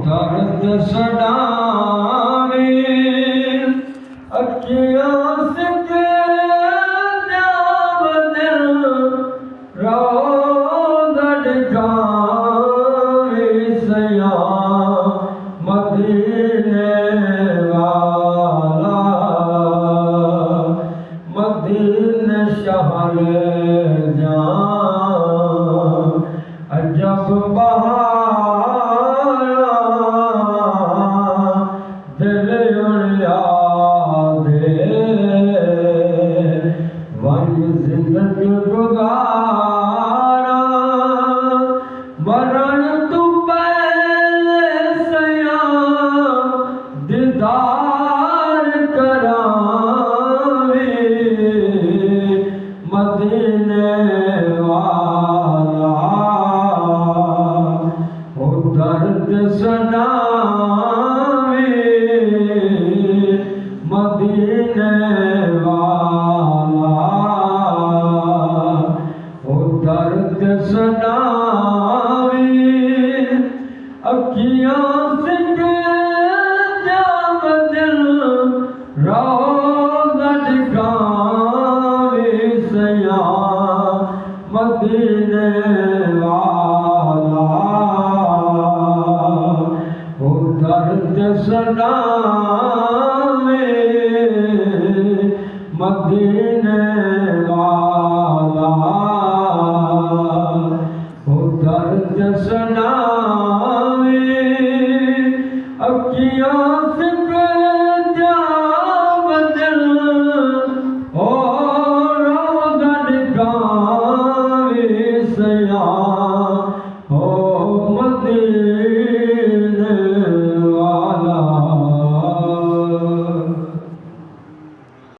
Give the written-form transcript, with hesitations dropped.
दर्द सदावे अखियाँ से के जावदल रोज़ा दिखावे सया मदीने वाला मदीने शहर जान अजब बहारा दिल उड़िया दे वन जिंदगी गुजारा मरण तू पहले सया दीदार करावे मदीने वाला ओ दर्द सदावे मदीने वाला ओ दर्द सदावे अखियाँ से के जावदल रोज़ा दिखावे सया मदीने वाला ओ दर्द सदावे मदीने वाला ओ दर्द सदावे अखियाँ से के जावदल ओ रोज़ा दिखावे सया ओ मदीने